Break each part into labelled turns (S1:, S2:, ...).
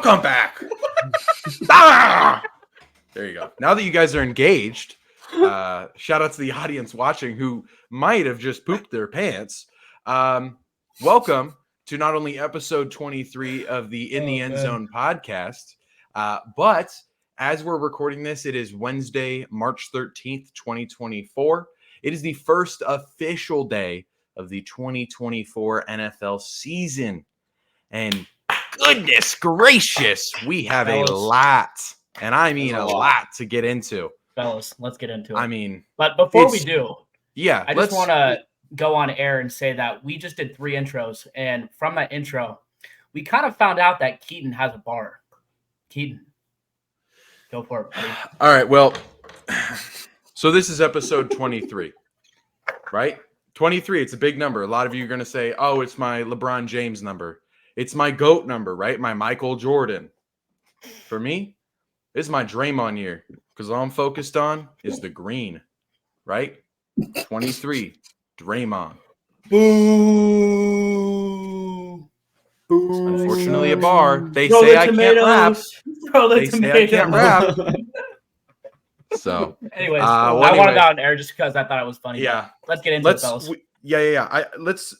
S1: Welcome back. Ah! There you go. Now that you guys are engaged, shout out to the audience watching who might have just pooped their pants. Welcome to not only episode 23 of the In the Endzone podcast, but as we're recording this, it is Wednesday, March 13th, 2024. It is the first official day of the 2024 NFL season. And goodness gracious, we have a lot, and I mean a lot to get into.
S2: Fellas, let's get into it.
S1: I mean,
S2: but before we do,
S1: I
S2: just want to go on air and say that we just did 3 intros, and from that intro, we kind of found out that Keaton has a bar. Keaton, go for it, buddy.
S1: All right, well, so this is episode 23, right? 23, it's a big number. A lot of you are going to say, oh, it's my LeBron James number. It's my GOAT number, right? My Michael Jordan. For me, it's my Draymond year because all I'm focused on is the green, right? 23, Draymond.
S2: Boo! Boo!
S1: Unfortunately, a bar. They say I can't rap. They say I can't rap. So,
S2: anyways, I wanted that on air just because I thought it was funny.
S1: Yeah.
S2: Let's get into it, fellas.
S1: Let's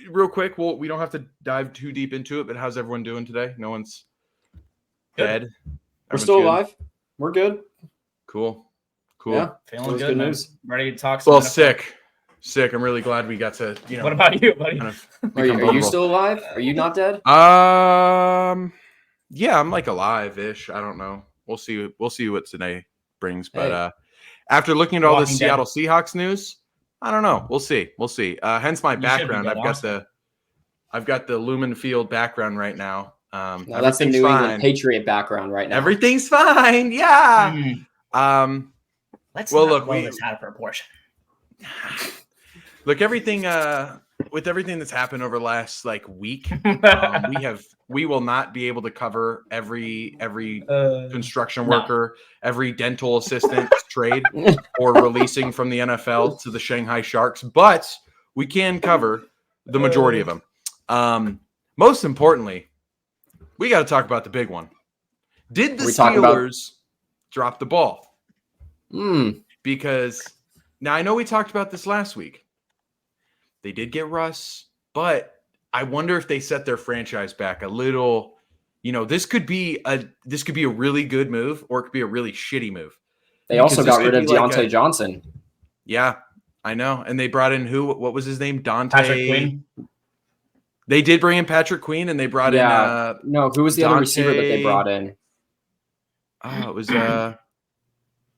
S1: real quick. Well, we don't have to dive too deep into it, but how's everyone doing today? No one's dead.
S3: We're still alive. We're good.
S1: Cool.
S3: Yeah,
S2: feeling good news. Ready to talk.
S1: Well, sick. I'm really glad we got to.
S2: What about you, buddy?
S3: Are you still alive? Are you not dead?
S1: Yeah, I'm like alive-ish. I don't know. We'll see what today brings. But after looking at all the Seattle Seahawks news, I don't know. We'll see. Hence my background. I've got the Lumen Field background right now.
S3: No, that's the New England Patriot background right now.
S1: Everything's fine. Yeah.
S2: Let's look. Blow this out of proportion.
S1: Look, everything with everything that's happened over the last week, we will not be able to cover every construction worker, every dental assistant trade or releasing from the NFL to the Shanghai Sharks, but we can cover the majority of them. Most importantly, we got to talk about the big one. Did the Steelers drop the ball? Because now I know we talked about this last week. They did get Russ, but I wonder if they set their franchise back a little. This could be a really good move, or it could be a really shitty move.
S3: They also got rid of Deontay Johnson.
S1: Yeah, I know. And they brought in who? What was his name?
S2: Patrick Queen.
S1: They did bring in Patrick Queen, and they brought in
S3: who was the other receiver that they brought in?
S1: Oh, it was oh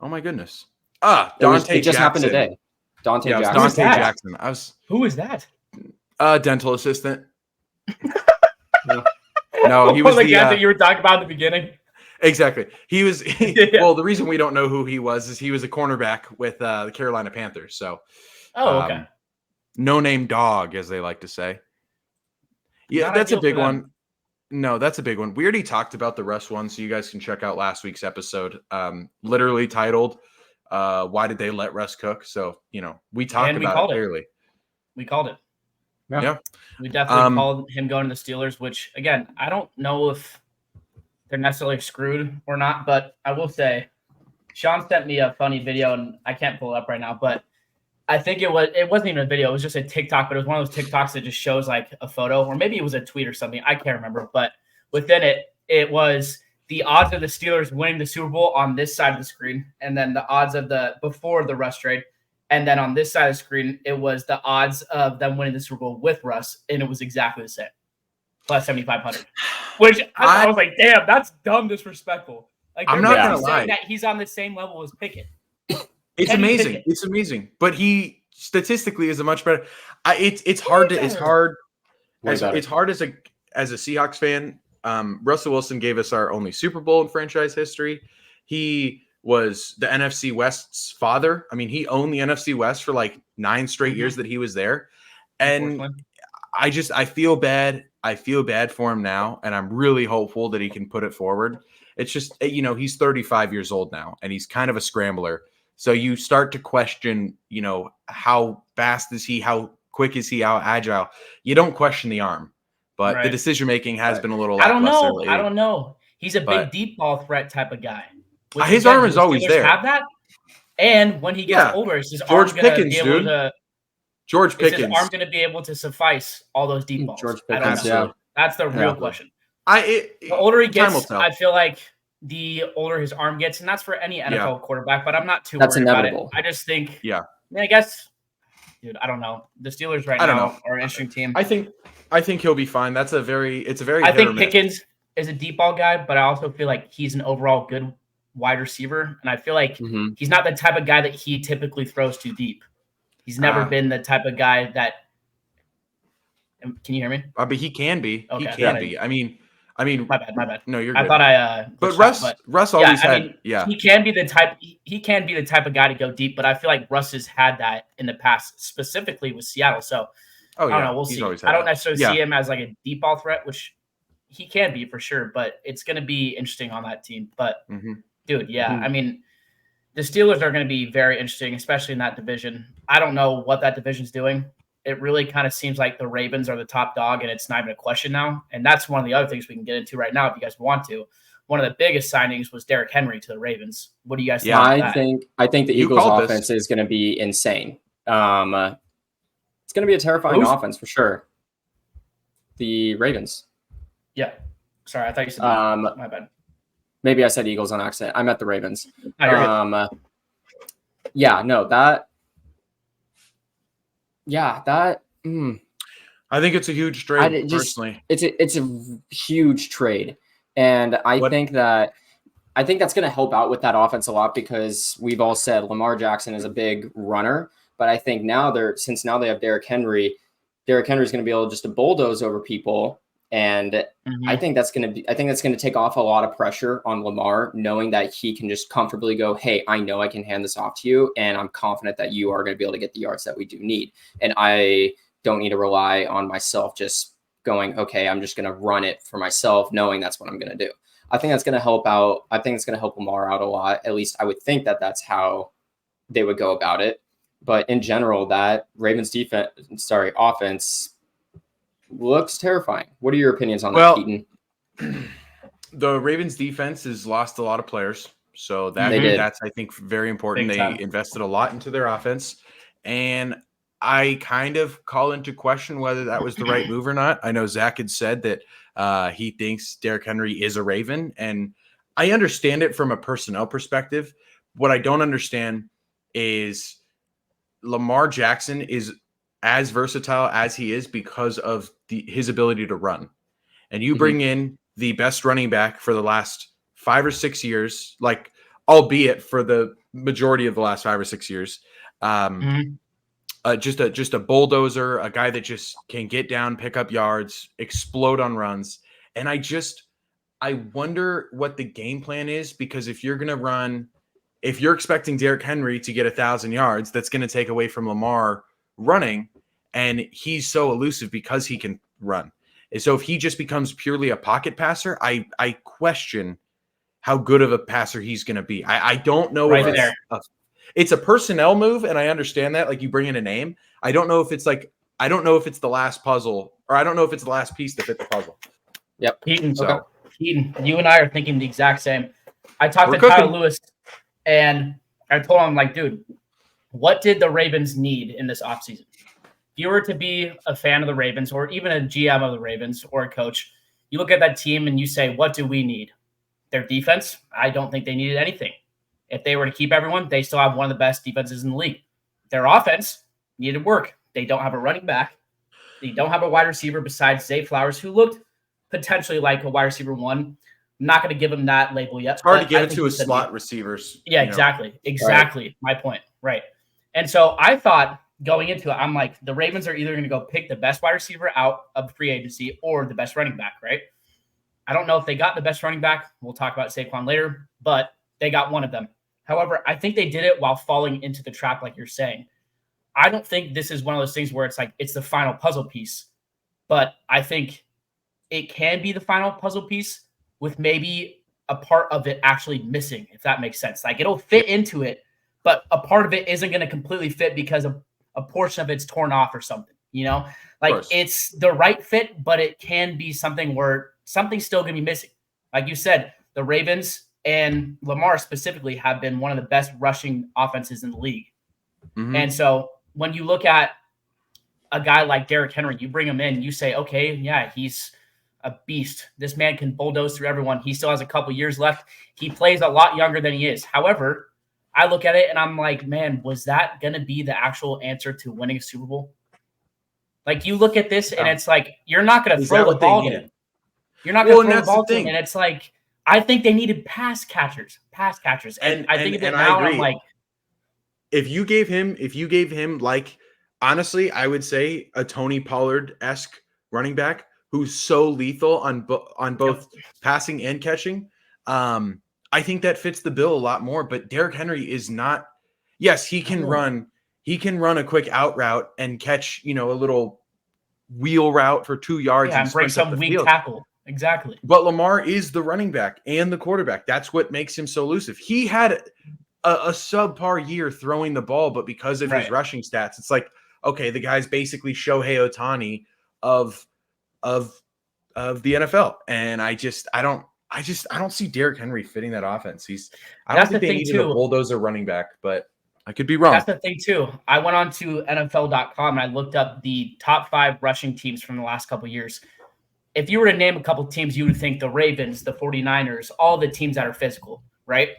S1: my goodness. Dante
S3: it just
S1: Jackson.
S3: happened today. Dante Jackson.
S1: Dante Jackson.
S2: Who is that?
S1: Dental assistant. No, he was
S2: the guy that you were talking about at the beginning.
S1: Exactly. He was. Well, the reason we don't know who he was is he was a cornerback with the Carolina Panthers. So,
S2: okay.
S1: No name dog, as they like to say. Yeah, that's a big one. No, that's a big one. We already talked about the Russ one, so you guys can check out last week's episode, literally titled "Why Did They Let Russ Cook?" So we talked about it clearly.
S2: We called it.
S1: Yeah.
S2: We definitely called him going to the Steelers. Which again, I don't know if they're necessarily screwed or not, but I will say, Sean sent me a funny video, and I can't pull it up right now, but I think it wasn't even a video. It was just a TikTok, but it was one of those TikToks that just shows a photo, or maybe it was a tweet or something. I can't remember, but within it was the odds of the Steelers winning the Super Bowl on this side of the screen, and then the odds of before the Russ trade. And then on this side of the screen, it was the odds of them winning the Super Bowl with Russ, and it was exactly the same. Plus 7,500. Which I was like, damn, that's dumb disrespectful.
S1: I'm not going to lie.
S2: That he's on the same level as Pickett.
S1: It's amazing. It's amazing. But he statistically is a much better. It's hard as a Seahawks fan. Russell Wilson gave us our only Super Bowl in franchise history. He was the NFC West's father. I mean, he owned the NFC West for 9 straight years that he was there. And I feel bad. I feel bad for him now, and I'm really hopeful that he can put it forward. It's just, he's 35 years old now, and he's kind of a scrambler. So you start to question, how fast is he? How quick is he? How agile? You don't question the arm. but the decision making has been a little
S2: I don't
S1: lackluster
S2: know.
S1: lately.
S2: I don't know. He's a big deep ball threat type of guy.
S1: His arm is always there.
S2: Have that, and when he gets older, is his arm going to be able to?
S1: George Pickens.
S2: Is his arm going to be able to suffice all those deep balls?
S3: George Pickens,
S2: That's the real question.
S1: The
S2: older he gets, I feel like the older his arm gets, and that's for any NFL quarterback. But I'm not too worried
S3: inevitable.
S2: about it. I just think, I guess, dude, I don't know. The Steelers right now are an interesting team.
S1: I think he'll be fine. It's a very.
S2: I think Pickens is a deep ball guy, but I also feel like he's an overall good wide receiver, and I feel like he's not the type of guy that he typically throws too deep. He's never been the type of guy that. Can you hear me?
S1: But he can be.
S2: Okay,
S1: he can be. I mean,
S2: my bad.
S1: No, you're good.
S2: I thought I.
S1: But Russ always had.
S2: He can be the type. He can be the type of guy to go deep, but I feel like Russ has had that in the past, specifically with Seattle. So I don't know. We'll see. I don't necessarily see him as like a deep ball threat, which he can be for sure. But it's going to be interesting on that team. But dude, I mean, the Steelers are going to be very interesting, especially in that division. I don't know what that division's doing. It really kind of seems like the Ravens are the top dog, and it's not even a question now. And that's one of the other things we can get into right now if you guys want to. One of the biggest signings was Derrick Henry to the Ravens. What do you guys think about that?
S3: I think the Eagles' offense is going to be insane. It's going to be a terrifying offense for sure. The Ravens.
S2: Yeah. Sorry, I thought you said my bad.
S3: Maybe I said Eagles on accident. I meant the Ravens.
S2: No,
S1: I think it's a huge trade. Personally,
S3: it's a huge trade, and I think that's going to help out with that offense a lot because we've all said Lamar Jackson is a big runner, but I think since now they have Derrick Henry. Derrick Henry is going to be able just to bulldoze over people. And I think that's going to take off a lot of pressure on Lamar, knowing that he can just comfortably go, hey, I know I can hand this off to you. And I'm confident that you are going to be able to get the yards that we do need. And I don't need to rely on myself just going, okay, I'm just going to run it for myself, knowing that's what I'm going to do. I think that's going to help out. I think it's going to help Lamar out a lot. At least I would think that that's how they would go about it. But in general, that Ravens offense looks terrifying. What are your opinions on that, Keaton?
S1: The Ravens defense has lost a lot of players. So that's, I think, very important. They invested a lot into their offense. And I kind of call into question whether that was the right move or not. I know Zach had said that he thinks Derrick Henry is a Raven. And I understand it from a personnel perspective. What I don't understand is Lamar Jackson is as versatile as he is because of his ability to run. And you bring in the best running back for the last 5 or 6 years, like albeit for the majority of the last 5 or 6 years, just a bulldozer, a guy that just can get down, pick up yards, explode on runs. And I wonder what the game plan is, because if you're expecting Derrick Henry to get 1,000 yards, that's going to take away from Lamar running. And he's so elusive because he can run. And so if he just becomes purely a pocket passer, I question how good of a passer he's going to be. I don't know if it's a personnel move, and I understand that. Like, you bring in a name. I don't know if it's the last puzzle, or I don't know if it's the last piece to fit the puzzle.
S3: Yep.
S2: Keaton, you and I are thinking the exact same. I talked to Kyle Lewis, and I told him, like, dude, what did the Ravens need in this offseason? If you were to be a fan of the Ravens, or even a GM of the Ravens, or a coach, you look at that team and you say, what do we need? Their defense? I don't think they needed anything. If they were to keep everyone, they still have one of the best defenses in the league. Their offense needed work. They don't have a running back. They don't have a wide receiver besides Zay Flowers, who looked potentially like a wide receiver one. I'm not going to give him that label yet.
S1: It's hard to give it to a slot receivers.
S2: Yeah, exactly. Exactly. My point. Right. And so I thought, going into it, I'm like, the Ravens are either going to go pick the best wide receiver out of free agency or the best running back, right? I don't know if they got the best running back. We'll talk about Saquon later, but they got one of them. However, I think they did it while falling into the trap, like you're saying. I don't think this is one of those things where it's like it's the final puzzle piece, but I think it can be the final puzzle piece with maybe a part of it actually missing, if that makes sense. Like, it'll fit into it, but a part of it isn't going to completely fit because of a portion of it's torn off or something, you know? Like it's the right fit, but it can be something where something's still going to be missing. Like you said, the Ravens and Lamar specifically have been one of the best rushing offenses in the league. Mm-hmm. And so when you look at a guy like Derrick Henry, you bring him in, you say, okay, yeah, he's a beast. This man can bulldoze through everyone. He still has a couple years left. He plays a lot younger than he is. However, I look at it and I'm like, man, was that going to be the actual answer to winning a Super Bowl? Like you look at this and it's like, you're not going to throw the ball to him. You're not going to throw the ball to him. And it's like, I think they needed pass catchers. And I think of it now and I'm like,
S1: if you gave him like, honestly, I would say a Tony Pollard-esque running back who's so lethal on both passing and catching. I think that fits the bill a lot more, but Derrick Henry is not. Yes, he can run. He can run a quick out route and catch, a little wheel route for 2 yards and
S2: break some weak tackle. Exactly.
S1: But Lamar is the running back and the quarterback. That's what makes him so elusive. He had a subpar year throwing the ball, but because of his rushing stats, it's like, okay, the guy's basically Shohei Ohtani of the NFL. And I don't see Derrick Henry fitting that offense. I don't think they needed a bulldozer running back, but I could be wrong.
S2: That's the thing too. I went on to NFL.com and I looked up the top 5 rushing teams from the last couple of years. If you were to name a couple of teams, you would think the Ravens, the 49ers, all the teams that are physical, right?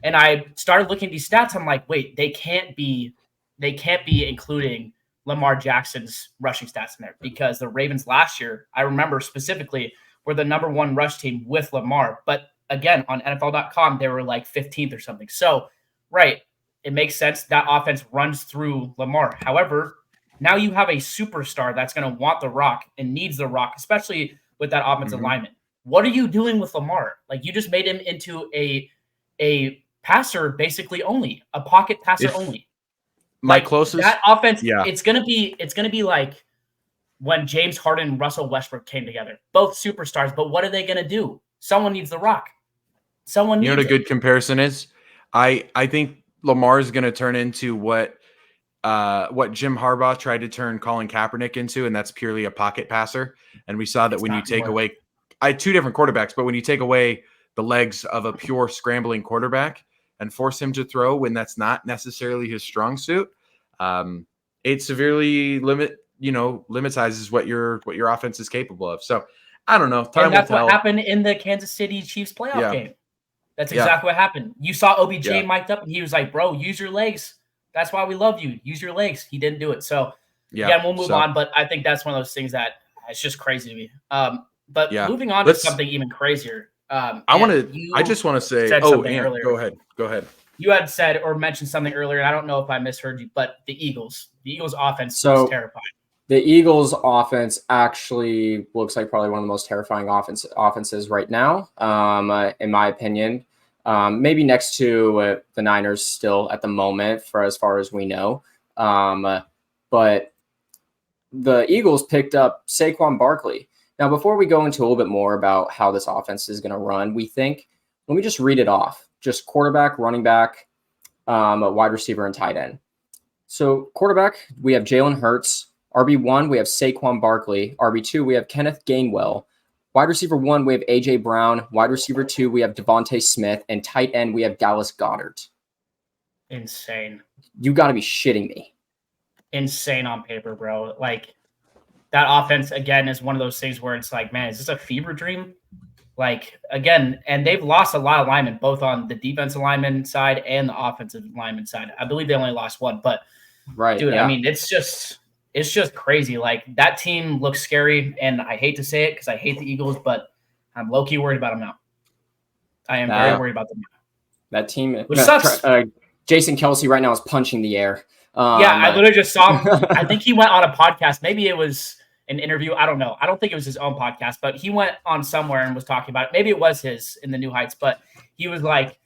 S2: And I started looking at these stats. I'm like, wait, they can't be including Lamar Jackson's rushing stats in there, because the Ravens last year, I remember specifically, were the number 1 rush team with Lamar. But again, on NFL.com, they were like 15th or something. So, it makes sense that offense runs through Lamar. However, now you have a superstar that's going to want the rock and needs the rock, especially with that offensive lineman. What are you doing with Lamar? Like, you just made him into a passer basically only, a pocket passer only.
S1: Closest
S2: that offense, it's gonna be like when James Harden and Russell Westbrook came together. Both superstars, but what are they gonna do? Someone needs the rock. Someone needs
S1: what a good comparison is? I think Lamar is gonna turn into what Jim Harbaugh tried to turn Colin Kaepernick into, and that's purely a pocket passer. And we saw that when you take away, I had 2 different quarterbacks, but when you take away the legs of a pure scrambling quarterback and force him to throw when that's not necessarily his strong suit, it severely limitizes what your offense is capable of. So I don't know.
S2: Time will tell. What happened in the Kansas City Chiefs playoff game. That's exactly what happened. You saw OBJ mic'd up and he was like, bro, use your legs. That's why we love you. Use your legs. He didn't do it. So again, we'll move on. But I think that's one of those things that it's just crazy to me. But moving on to something even crazier.
S1: I just want to say, Ant, go ahead.
S2: You had said or mentioned something earlier. I don't know if I misheard you, but the Eagles offense is terrifying.
S3: The Eagles offense actually looks like probably one of the most terrifying offenses right now, in my opinion. Maybe next to the Niners still at the moment, for as far as we know. But the Eagles picked up Saquon Barkley. Now, before we go into a little bit more about how this offense is going to run, let me just read it off. Just quarterback, running back, wide receiver, and tight end. So quarterback, we have Jalen Hurts. RB1, we have Saquon Barkley. RB2, we have Kenneth Gainwell. Wide receiver 1, we have A.J. Brown. Wide receiver 2, we have Devontae Smith. And tight end, we have Dallas Goedert.
S2: Insane.
S3: You got to be shitting me.
S2: Insane on paper, bro. Like, that offense, again, is one of those things where it's like, man, is this a fever dream? Like, again, and they've lost a lot of linemen, both on the defensive lineman side and the offensive lineman side. I believe they only lost 1, but dude, I mean, it's just crazy. Like, that team looks scary, and I hate to say it because I hate the Eagles, but I'm low-key worried about them now. I am very worried about them now.
S3: That team,
S2: which sucks.
S3: Jason Kelce right now is punching the air.
S2: I literally just saw him. I think he went on a podcast. Maybe it was an interview. I don't know. I don't think it was his own podcast, but he went on somewhere and was talking about it. Maybe it was his in the New Heights, but he was like,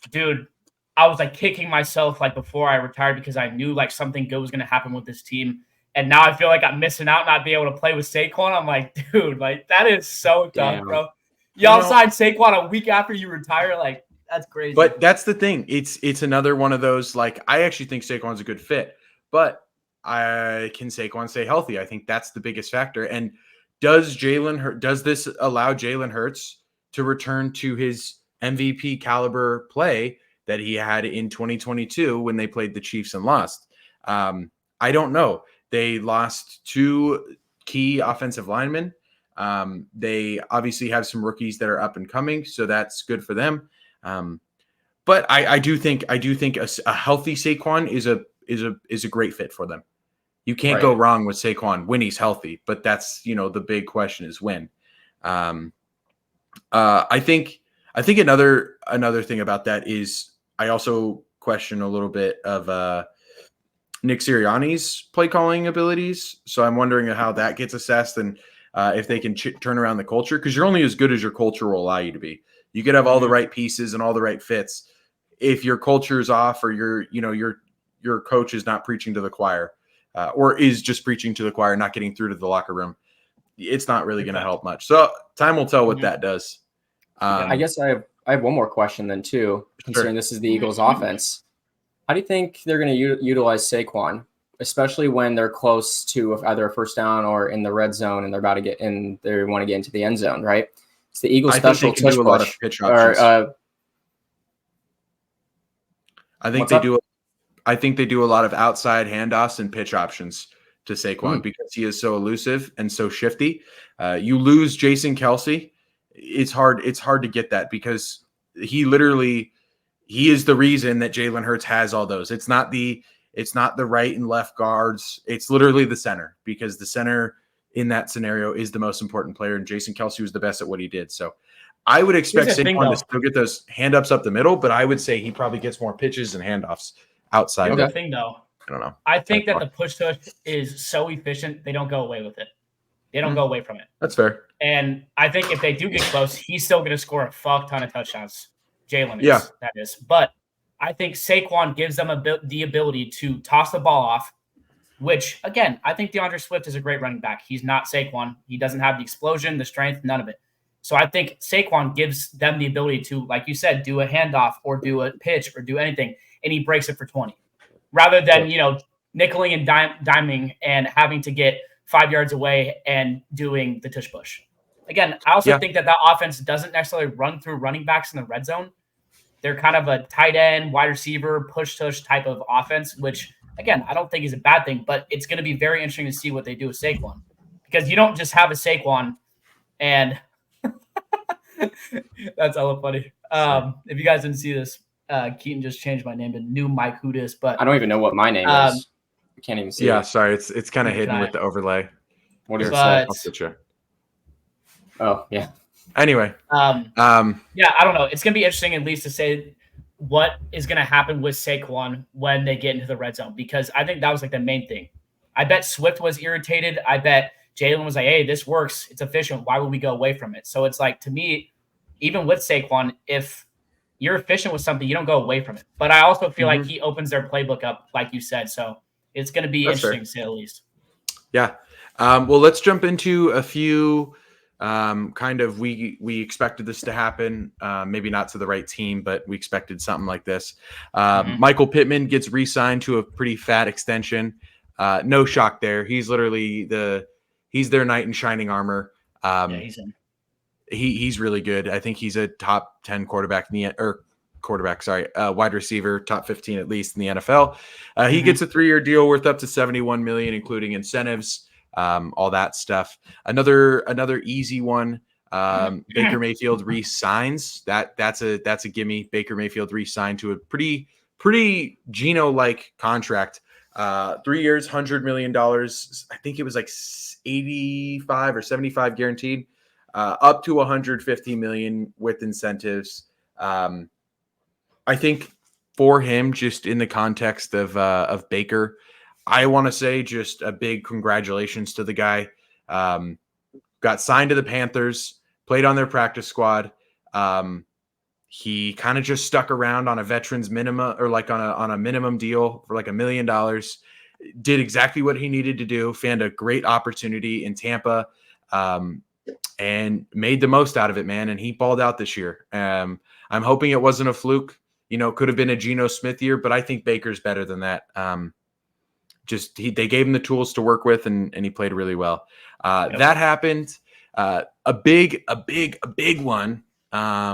S2: dude, I was like kicking myself like before I retired because I knew like something good was going to happen with this team. And now I feel like I'm missing out not being able to play with Saquon. I'm like, dude, like that is so dumb, bro. Y'all signed Saquon a week after you retire. Like, that's crazy.
S1: But that's the thing. It's another one of those, like, I actually think Saquon's a good fit. But can Saquon stay healthy? I think that's the biggest factor. And does this allow Jalen Hurts to return to his MVP caliber play that he had in 2022 when they played the Chiefs and lost? I don't know. They lost 2 key offensive linemen. They obviously have some rookies that are up and coming, so that's good for them. But I do think a healthy Saquon is a great fit for them. You can't go wrong with Saquon when he's healthy, but that's, the big question is when. I think another thing about that is I also question a little bit of Nick Sirianni's play calling abilities. So I'm wondering how that gets assessed and if they can turn around the culture, because you're only as good as your culture will allow you to be. You could have all the right pieces and all the right fits. If your culture is off or your coach is not preaching to the choir or is just preaching to the choir, not getting through to the locker room, it's not really going to help much. So time will tell what that does.
S3: I guess I have one more question then too, considering this is the Eagles offense. How do you think they're going to utilize Saquon, especially when they're close to either a first down or in the red zone and they're about to get in, they want to get into the end zone, right? It's the Eagles special tush
S1: do a lot of pitch options. I think they do a lot of outside handoffs and pitch options to Saquon because he is so elusive and so shifty. You lose Jason Kelce. It's hard to get that because he is the reason that Jalen Hurts has all those. It's not the right and left guards. It's literally the center, because the center in that scenario is the most important player, and Jason Kelce was the best at what he did. So I would expect Saquon to still get those hand-ups up the middle, but I would say he probably gets more pitches and handoffs outside.
S2: Here's the thing, though.
S1: I don't know.
S2: I think that the push-tush is so efficient, they don't go away with it. They don't go away from it.
S1: That's fair.
S2: And I think if they do get close, he's still going to score a fuck ton of touchdowns. Jalen is, that is. But I think Saquon gives them the ability to toss the ball off, which, again, I think DeAndre Swift is a great running back. He's not Saquon. He doesn't have the explosion, the strength, none of it. So I think Saquon gives them the ability to, like you said, do a handoff or do a pitch or do anything, and he breaks it for 20. Rather than, nickeling and diming and having to get 5 yards away and doing the tush push. Again, I also think that offense doesn't necessarily run through running backs in the red zone. They're kind of a tight end, wide receiver, push-tush type of offense, which, again, I don't think is a bad thing, but it's going to be very interesting to see what they do with Saquon. Because you don't just have a Saquon and that's hella funny. If you guys didn't see this, Keaton just changed my name to New Mike Who Dis, but
S3: I don't even know what my name is. I can't even see it.
S1: Sorry, it's kind of hidden with the overlay.
S3: What does it say? Oh, yeah.
S1: Anyway.
S2: I don't know. It's going to be interesting at least to say what is going to happen with Saquon when they get into the red zone, because I think that was like the main thing. I bet Swift was irritated. I bet Jalen was like, hey, this works. It's efficient. Why would we go away from it? So it's like, to me, even with Saquon, if you're efficient with something, you don't go away from it. But I also feel like he opens their playbook up, like you said. So it's going to be interesting to say the least.
S1: Yeah. Well, let's jump into a few we expected this to happen. Maybe not to the right team, but we expected something like this. Michael Pittman gets re-signed to a pretty fat extension. No shock there. He's literally he's their knight in shining armor. He's really good. I think he's a top 10 quarterback wide receiver, top 15 at least in the NFL. He gets a 3-year deal worth up to $71 million, including incentives, all that stuff. Another easy one. Baker Mayfield re-signs. That's a gimme. Baker Mayfield re-signed to a pretty Geno-like contract. 3 years, $100 million. I think it was like 85 or 75 guaranteed. Up to 150 million with incentives. I think for him, just in the context of Baker, I want to say just a big congratulations to the guy. Got signed to the Panthers, played on their practice squad. He kind of just stuck around on a veterans minimum, or like on a minimum deal for like $1 million. Did exactly what he needed to do. Found a great opportunity in Tampa. And made the most out of it, man. And he balled out this year. I'm hoping it wasn't a fluke. Could have been a Geno Smith year, but I think Baker's better than that. they gave him the tools to work with, and he played really well. That happened. A big one.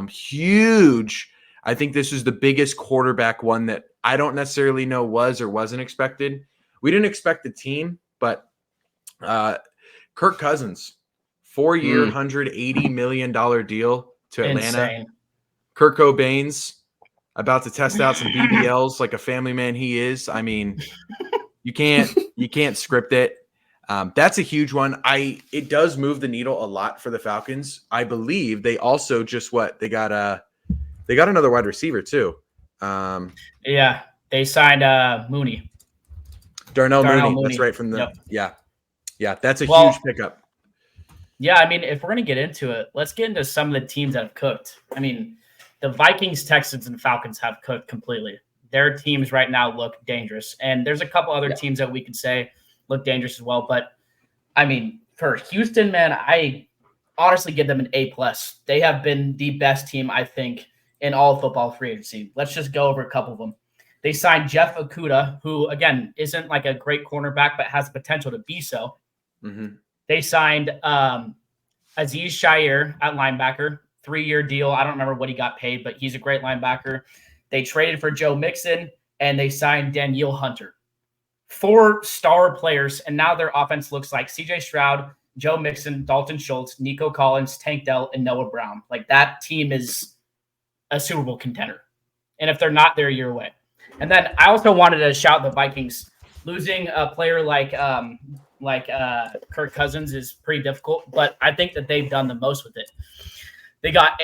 S1: Huge. I think this was the biggest quarterback one that I don't necessarily know was or wasn't expected. We didn't expect the team, but Kirk Cousins, 4-year, $180 million deal to Atlanta.
S2: Insane.
S1: Kurt Cobain's about to test out some BBLs like a family man he is. I mean, you can't script it. That's a huge one. It does move the needle a lot for the Falcons. I believe they also they got another wide receiver too.
S2: Yeah, they signed Mooney.
S1: Darnell Mooney. That's right from the yeah. That's a huge pickup.
S2: Yeah, I mean, if we're gonna get into it, let's get into some of the teams that have cooked. I mean, the Vikings, Texans, and Falcons have cooked completely. Their teams right now look dangerous, and there's a couple other teams that we could say look dangerous as well. But I mean, for Houston, man, I honestly give them an A+. They have been the best team, I think, in all of football free agency. Let's just go over a couple of them. They signed Jeff Okudah, who, again, isn't like a great cornerback, but has the potential to be so. Mm-hmm. They signed Aziz Shire at linebacker, 3-year deal. I don't remember what he got paid, but he's a great linebacker. They traded for Joe Mixon, and they signed Danielle Hunter. 4 star players, and now their offense looks like C.J. Stroud, Joe Mixon, Dalton Schultz, Nico Collins, Tank Dell, and Noah Brown. Like, that team is a Super Bowl contender. And if they're not, they're a year away. And then I also wanted to shout the Vikings. Losing a player like Kirk Cousins is pretty difficult, but I think that they've done the most with it. They got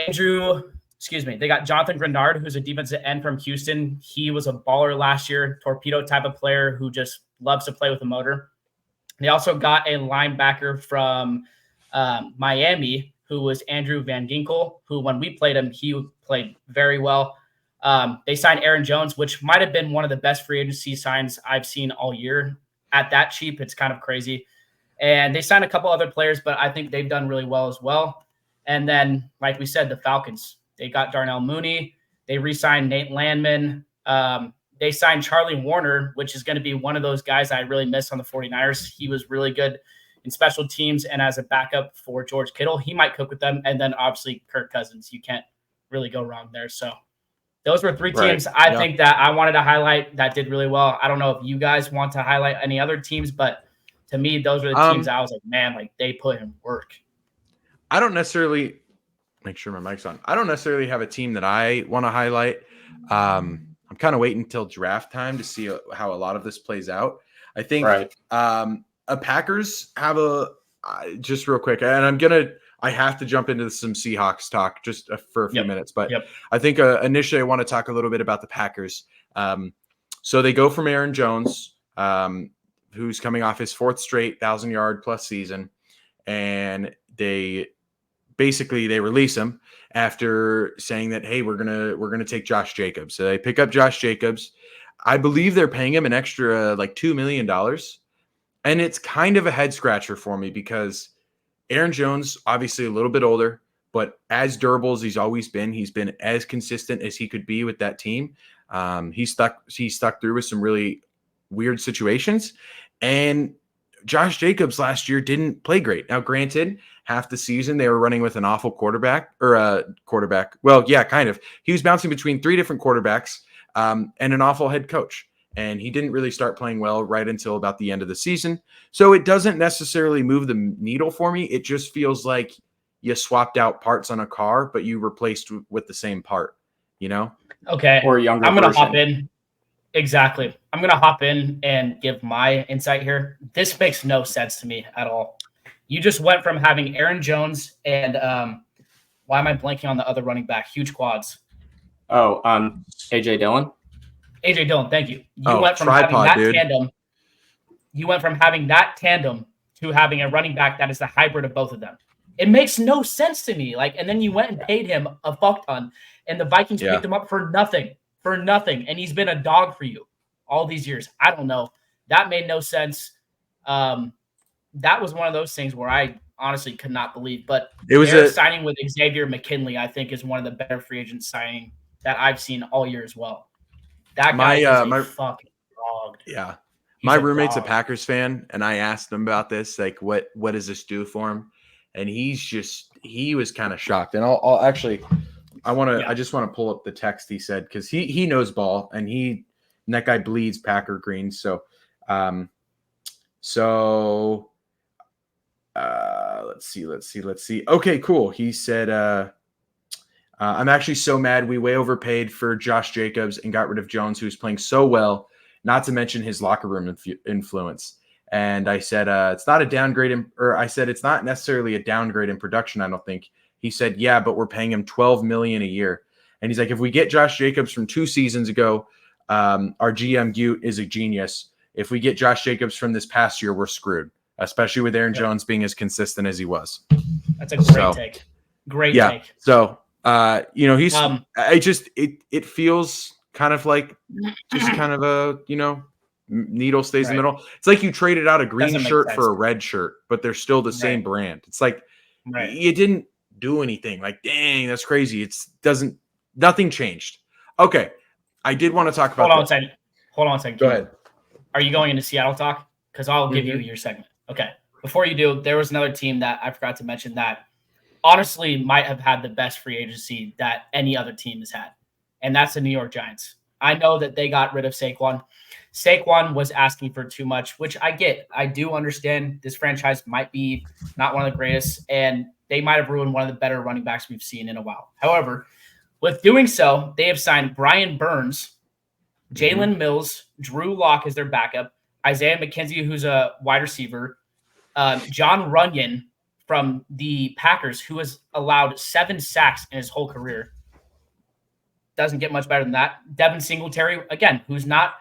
S2: Jonathan Grenard, who's a defensive end from Houston. He was a baller last year, torpedo type of player who just loves to play with a motor. They also got a linebacker from Miami, who was Andrew Van Ginkel, who when we played him, he played very well. They signed Aaron Jones, which might have been one of the best free agency signs I've seen all year. At that cheap, it's kind of crazy. And they signed a couple other players, but I think they've done really well as well. And then, like we said, the Falcons. They got Darnell Mooney. They re-signed Nate Landman. They signed Charlie Warner, which is going to be one of those guys I really miss on the 49ers. He was really good in special teams and as a backup for George Kittle. He might cook with them. And then, obviously, Kirk Cousins. You can't really go wrong there. So those were 3 teams I think that I wanted to highlight that did really well. I don't know if you guys want to highlight any other teams, but to me, those are the teams I was like, man, like they put in work.
S1: I don't necessarily make sure my mic's on. I don't necessarily have a team that I want to highlight. I'm kind of waiting until draft time to see how a lot of this plays out. I think Packers have just real quick, and I have to jump into some Seahawks talk just for a few minutes, but I think initially I want to talk a little bit about the Packers. So they go from Aaron Jones, who's coming off his 4th straight 1,000-yard plus season, and they release him after saying that, hey, we're gonna take Josh Jacobs. So they pick up Josh Jacobs. I believe they're paying him an extra like $2 million, and it's kind of a head scratcher for me because Aaron Jones, obviously a little bit older, but as durable as he's always been. He's been as consistent as he could be with that team. He stuck through with some really weird situations. And Josh Jacobs last year didn't play great. Now, granted, half the season they were running with an awful quarterback. Well, yeah, kind of. He was bouncing between 3 different quarterbacks and an awful head coach. And he didn't really start playing well right until about the end of the season. So it doesn't necessarily move the needle for me. It just feels like you swapped out parts on a car, but you replaced with the same part, you know?
S2: Okay.
S3: Or a younger
S2: I'm going to
S3: version.
S2: hop in. Exactly. I'm going to hop in and give my insight here. This makes no sense to me at all. You just went from having Aaron Jones and why am I blanking on the other running back? Huge quads.
S3: Oh, AJ Dillon.
S2: AJ Dillon, thank you. You went from having that tandem. You went from having that tandem to having a running back that is the hybrid of both of them. It makes no sense to me. Like, and then you went and paid him a fuck ton, and the Vikings picked him up for nothing, and he's been a dog for you all these years. I don't know. That made no sense. That was one of those things where I honestly could not believe. But it was signing with Xavier McKinley, I think, is one of the better free agent signing that I've seen all year as well. That guy is a fucking dog.
S1: Yeah. My roommate's a Packers fan, and I asked him about this, like, what does this do for him? And he was kind of shocked. And I'll actually, I just want to pull up the text he said, because he knows ball, and that guy bleeds Packer green. So, let's see. Okay, cool. He said, I'm actually so mad we way overpaid for Josh Jacobs and got rid of Jones, who's playing so well, not to mention his locker room influence. And I said, it's not a downgrade I said, it's not necessarily a downgrade in production, I don't think. He said, yeah, but we're paying him $12 million a year. And he's like, if we get Josh Jacobs from 2 seasons ago, our GM Gute is a genius. If we get Josh Jacobs from this past year, we're screwed, especially with Aaron Jones being as consistent as he was.
S2: That's a great take. Great take.
S1: So, he's, it feels kind of like just kind of a, needle stays in the middle. It's like you traded out a green shirt for a red shirt, but they're still the same brand. It's like, you didn't do anything. Like, dang, that's crazy. Nothing changed. Okay. I did want to talk about.
S2: Hold on a second.
S1: Go ahead.
S2: Are you going into Seattle talk? Because I'll give you your segment. Okay. Before you do, there was another team that I forgot to mention that honestly might have had the best free agency that any other team has had. And that's the New York Giants. I know that they got rid of Saquon. Saquon was asking for too much, which I get. I do understand this franchise might be not one of the greatest, and they might have ruined one of the better running backs we've seen in a while. However, with doing so, they have signed Brian Burns, Jalen Mills, Drew Lock as their backup, Isaiah McKenzie, who's a wide receiver, John Runyon from the Packers, who has allowed 7 sacks in his whole career. Doesn't get much better than that. Devin Singletary, again, who's not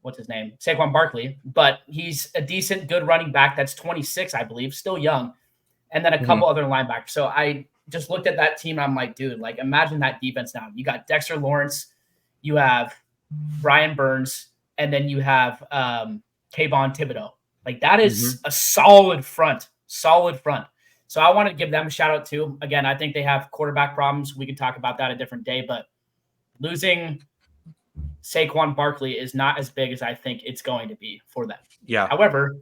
S2: what's his name? Saquon Barkley, but he's a decent, good running back that's 26, I believe, still young. And then a couple other linebackers. So I just looked at that team and I'm like, dude, like imagine that defense now. You got Dexter Lawrence, you have Brian Burns, and then you have Kayvon Thibodeau. Like that is a solid front. So I want to give them a shout out too. Again, I think they have quarterback problems. We can talk about that a different day, but losing Saquon Barkley is not as big as I think it's going to be for them.
S1: Yeah.
S2: However,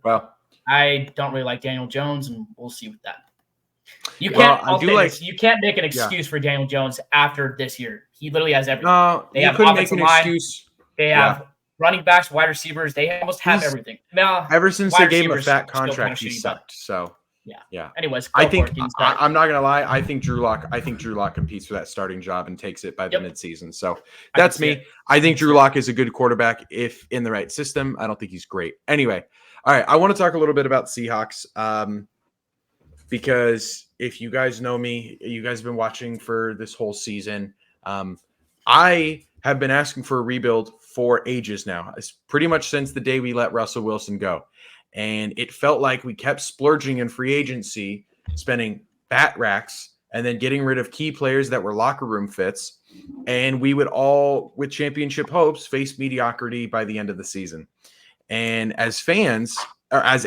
S2: I don't really like Daniel Jones, and we'll see with that. You can't make an excuse for Daniel Jones after this year. He literally has everything.
S1: No, they have offensive line.
S2: They have running backs, wide receivers. They almost have everything. Now,
S1: ever since they gave him a fat contract, he sucked. So yeah.
S2: Anyways,
S1: I'm not gonna lie. I think Drew Lock competes for that starting job and takes it by the midseason. So that's me. I think Drew Lock is a good quarterback if in the right system. I don't think he's great. Anyway, all right. I want to talk a little bit about Seahawks. Because if you guys know me, you guys have been watching for this whole season. I have been asking for a rebuild for ages now. It's pretty much since the day we let Russell Wilson go. And it felt like we kept splurging in free agency, spending bat racks, and then getting rid of key players that were locker room fits. And we would all, with championship hopes, face mediocrity by the end of the season. And as